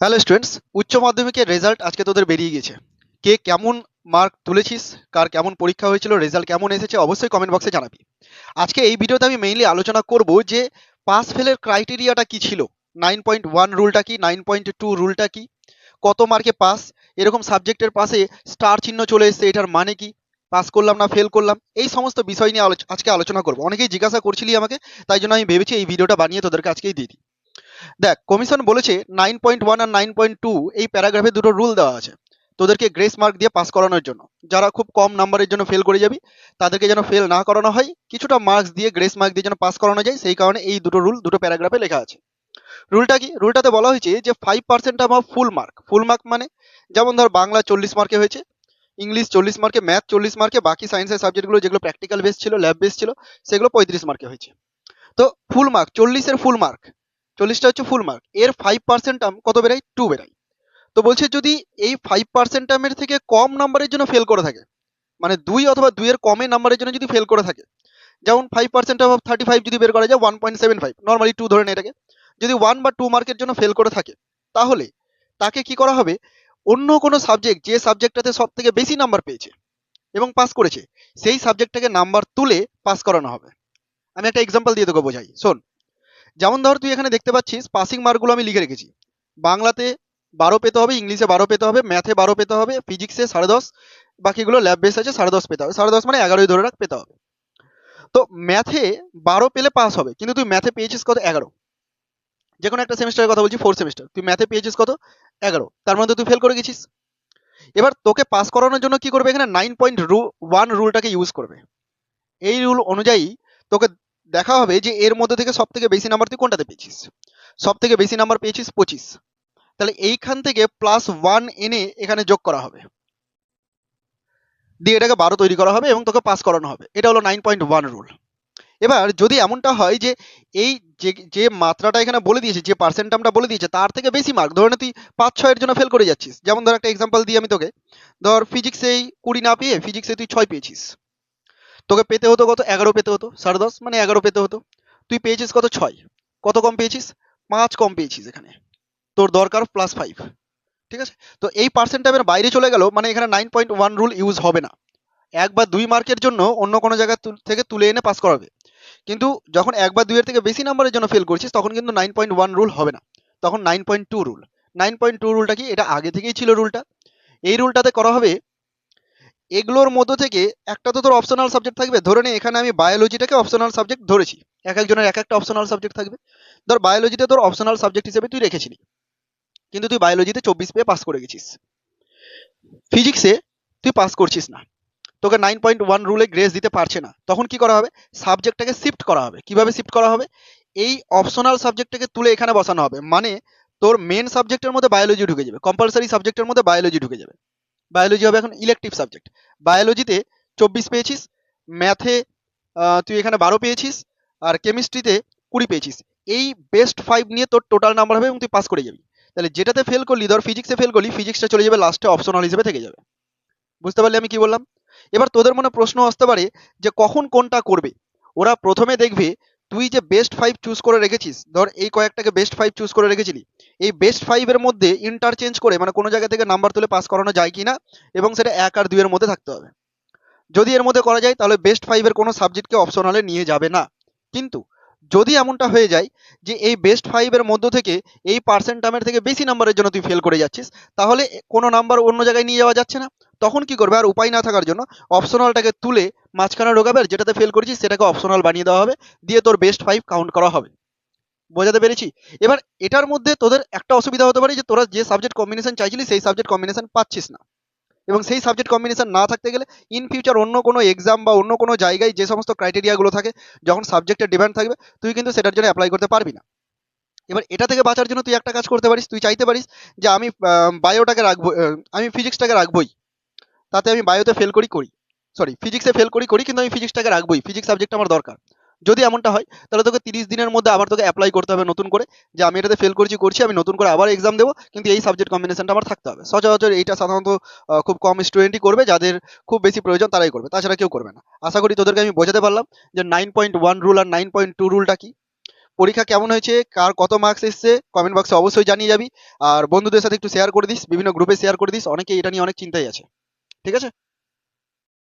Hello students, উচ্চ মাধ্যমিকের result আজকে তোদের বেরিয়ে গেছে। কে কেমন মার্ক তুলেছিস, কার কেমন পরীক্ষা হয়েছিল, রেজাল্ট কেমন এসেছে অবশ্যই কমেন্ট বক্সে জানাবি। আজকে এই ভিডিওতে আমি মেইনলি আলোচনা করব যে পাস ফেলের ক্রাইটেরিয়াটা কি ছিল, 9.1 রুলটা কি, 9.2 রুলটা কি, কত মার্কে পাস, এরকম সাবজেক্টের পাশে স্টার চিহ্ন চলে এসেছে, এটার মানে কি, পাস করলাম না ফেল করলাম, এই সমস্ত বিষয় নিয়ে আজকে আলোচনা করব। অনেকেই জিজ্ঞাসা করছিলি আমাকে, তাই জন্য আমি ভেবেছি এই ভিডিওটা বানিয়ে তোদেরকে আজকেই দিয়ে দিই। দেখ, কমিশন বলেছে 9.1 আর 9.2 এই প্যারাগ্রাফে দুটো রুল দেওয়া আছে তোদেরকে গ্রেস মার্ক দিয়ে পাস করানোর জন্য। যারা খুব কম নাম্বারের জন্য ফেল করে যাবি তাদেরকে যেন ফেল না করানো হয়, কিছুটা মার্কস দিয়ে গ্রেস মার্ক দিয়ে যেন পাস করানো যায়, সেই কারণে এই দুটো রুল দুটো প্যারাগ্রাফে লেখা আছে। রুলটা কি? রুলটাতে বলা হয়েছে যে 5% of full mark. Full mark মানে যেমন ধর বাংলা 40 মার্কে হয়েছে, ইংলিশ 40 মার্কে, ম্যাথ 40 মার্কে, বাকি সায়েন্সের সাবজেক্টগুলো যেগুলো প্র্যাকটিক্যাল বেস ছিল, ল্যাব বেস ছিল, সেগুলো 35 মার্কে হয়েছে। তো ফুল মার্ক 40-এর ফুল মার্ক, 40টা হচ্ছে ফুল মার্ক, এর 5% টার্ম কত বেরায়? 2 বেরায়। তো বলছে যদি এই 5% টার্মের থেকে কম নাম্বারের জন্য ফেল করে থাকে, মানে 2 অথবা 2 এর কমে নাম্বারের জন্য যদি ফেল করে থাকে, যেমন 5% অফ 35 যদি বের করা যায় 1.75, নর্মালি 2 ধরে নেয় এটাকে, যদি 1 বা 2 মার্কের জন্য ফেল করে থাকে, তাহলে তাকে কি করা হবে? অন্য কোনো সাবজেক্ট, যে সাবজেক্টটাতে সব থেকে বেশি নাম্বার পেয়েছে এবং পাস করেছে, সেই সাবজেক্টটাকে নাম্বার তুলে পাস করানো হবে। আমি একটা এক্সাম্পল দিয়ে তোকে বোঝাই, শোন। যেমন ধর তুই এখানে দেখতে পাচ্ছিস পাসিং মার্কগুলো আমি লিখে রেখেছি। বাংলাতে 12 পেতে হবে, ইংলিশে 12 পেতে হবে, ম্যাথে 12 পেতে হবে, ফিজিক্সে 10.5, বাকিগুলো ল্যাব বেস আছে, 10.5 পেতে হবে। 10.5 মানে 11ই ধরে রাখ, পেতে হবে। তো ম্যাথে 12 পেলে পাস হবে, কিন্তু তুই ম্যাথে পেয়েছিস কত? 11। যে কোনো একটা সেমিস্টারের কথা বলছি, 4 সেমিস্টার, তুই ম্যাথে পেয়েছিস কত? 11, তার মধ্যে তুই ফেল করে গেছিস। এবার তোকে পাস করানোর জন্য কি করবে? এখানে 9.1 রুলটাকে ইউজ করবে। এই রুল অনুযায়ী তোকে দেখা হবে যে এর মধ্যে থেকে সব থেকে বেশি নাম্বার তুই কোনটাতে পেয়েছিস। সব থেকে বেশি নাম্বার পেয়েছিস 25, তাহলে এইখান থেকে +1 এনে এখানে যোগ করা হবে, দিয়ে এটাকে 12 তৈরি করা হবে এবং তোকে পাস করানো হবে। এটা হলো 9.1 রুল। এবার যদি এমনটা হয় যে এই যে যে মাত্রাটা এখানে বলে দিয়েছে, যে পার্সেন্ট টার্মটা বলে দিয়েছে, তার থেকে বেশি মার্ক, ধরে নে তুই 5-6 এর জন্য ফেল করে যাচ্ছিস। যেমন ধর একটা এক্সাম্পল দিই আমি তোকে, ধর ফিজিক্সেই 20 না পেয়ে ফিজিক্সে তুই 6 পেয়েছিস, তোকে পেতে হতো কত? 11 পেতে হতো, 10.5 মানে 11 পেতে হতো, তুই পেয়েছিস কত? 6। কত কম পেয়েছিস? 5 কম পেয়েছিস এখানে, তোর দরকার +5। ঠিক আছে? তো এই পার্সেন্ট টাইমের বাইরে চলে গেল, মানে এখানে 9.1 রুল ইউজ হবে না। 1 বা 2 মার্কের জন্য অন্য কোনো জায়গা থেকে তুলে এনে পাস করাবে, কিন্তু যখন 1 বা 2 এর থেকে বেশি নাম্বারের জন্য ফেল করছিস তখন কিন্তু 9.1 রুল হবে না, তখন 9.2 রুল। 9.2 রুলটা কি? এটা আগে থেকেই ছিল রুলটা। এই রুলটাতে করা হবে, এগুলোর মধ্যে থেকে একটা তো তোর অপশনাল সাবজেক্ট থাকবে। ধরে নে এখানে আমি বায়োলজিটাকে অপশনাল সাবজেক্ট ধরেছি, এক একজনের এক একটা অপশনাল সাবজেক্ট থাকবে। ধর বায়োলজিটা তোর অপশনাল সাবজেক্ট হিসেবে তুই রেখেছিলি, কিন্তু তুই বায়োলজিতে 24 পেয়ে পাস করে গেছিস। ফিজিক্সে তুই পাস করছিস না, তোকে 9.1 রুলে গ্রেস দিতে পারছে না, তখন কি করা হবে? সাবজেক্টটাকে শিফট করা হবে। কিভাবে শিফট করা হবে? এই অপশনাল সাবজেক্টটাকে তুলে এখানে বসানো হবে, মানে তোর মেন সাবজেক্টের মধ্যে বায়োলজি ঢুকে যাবে, কম্পালসারি সাবজেক্টের মধ্যে বায়োলজি ঢুকে যাবে। বায়োলজি হবে এখন ইলেকটিভ সাবজেক্ট। বায়োলজিতে 24 পেয়েছিস, ম্যাথে তুই এখানে 12 পেয়েছিস, আর কেমিস্ট্রিতে 20 পেয়েছিস। এই বেস্ট 5 নিয়ে তোর টোটাল নাম্বার হবে এবং তুই পাস করে যাবি। তাহলে যেটাতে ফেল করলি, ধর ফিজিক্সে ফেল করলি, ফিজিক্সটা চলে যাবে লাস্টে অপশনাল হিসেবে থেকে যাবে। বুঝতে পারলি আমি কি বললাম? এবার তোদের মনে প্রশ্ন আসতে পারে যে কখন কোনটা করবে। ওরা প্রথমে দেখবে তুই যে বেস্ট 5 চুজ করে রেখেছিস, ধর এই কয়েকটাকে বেস্ট 5 চুজ করে রেখেছিলি, এই বেস্ট 5 এর মধ্যে ইন্টারচেঞ্জ করে, মানে কোনো জায়গা থেকে নাম্বার তুলে পাস করানো যায় কিনা, এবং সেটা 1 আর 2 এর মধ্যে থাকতে হবে। যদি এর মধ্যে করা যায় তাহলে বেস্ট 5 এর কোনো সাবজেক্টকে অপশনালে নিয়ে যাবে না। কিন্তু যদি এমনটা হয়ে যায় যে এই বেস্ট 5 এর মধ্য থেকে এই পার্সেন্ট টার্মের থেকে বেশি নাম্বারের জন্য তুই ফেল করে যাচ্ছিস, তাহলে কোনো নাম্বার অন্য জায়গায় নিয়ে যাওয়া যাচ্ছে না, তখন কি করবে? আর উপায় না থাকার জন্য অপশনালটাকে তুলে মাঝখানে ঢোকাবে, আর যেটাতে ফেল করেছিস সেটাকে অপশনাল বানিয়ে দেওয়া হবে, দিয়ে তোর বেস্ট 5 কাউন্ট করা হবে। বোঝাতে পেরেছি? এবার এটার মধ্যে তোদের একটা অসুবিধা হতে পারে যে তোরা যে সাবজেক্ট কম্বিনেশন চাইছিলি সেই সাবজেক্ট কম্বিনেশন পাচ্ছিস না, এবং সেই সাবজেক্ট কম্বিনেশন না থাকতে গেলে ইন ফিউচার অন্য কোনো এক্সাম বা অন্য কোনো জায়গায় যে সমস্ত ক্রাইটেরিয়াগুলো থাকে, যখন সাবজেক্টের ডিমান্ড থাকবে, তুই কিন্তু সেটার জন্য অ্যাপ্লাই করতে পারবি না। এবার এটা থেকে বাঁচার জন্য তুই একটা কাজ করতে পারিস, তুই চাইতে পারিস যে আমি বায়োটাকে রাখবো, আমি ফিজিক্সটাকে রাখবোই, তাতে আমি বায়োতে ফেল করি করি, সরি ফিজিক্সে ফেল করি করি, কিন্তু আমি ফিজিক্সটাকে রাখবোই, ফিজিক্স সাবজেক্ট আমার দরকার। যদি এমনটা হয় তাহলে তোকে 30 দিনের মধ্যে আবার তোকে অ্যাপ্লাই করতে হবে নতুন করে, যে আমি এটাতে ফেল করছি করছি, আমি নতুন করে আবার এক্সাম দেবো, কিন্তু এই সাবজেক্ট কম্বিনেশনটা আমার থাকতে হবে। সচরাচর এইটা সাধারণত খুব কম স্টুডেন্টই করবে, যাদের খুব বেশি প্রয়োজন তারাই করবে, তাছাড়া কেউ করবে না। আশা করি তোদেরকে আমি বোঝাতে পারলাম যে 9.1 রুল আর 9.2 রুলটা কি। পরীক্ষা কেমন হয়েছে, কার কত মার্কস এসছে কমেন্ট বক্সে অবশ্যই জানিয়ে যাবি। আর বন্ধুদের সাথে একটু শেয়ার করে দিস, বিভিন্ন গ্রুপে শেয়ার করে দিস, অনেকে এটা নিয়ে অনেক চিন্তায় আছে। ঠিক আছে?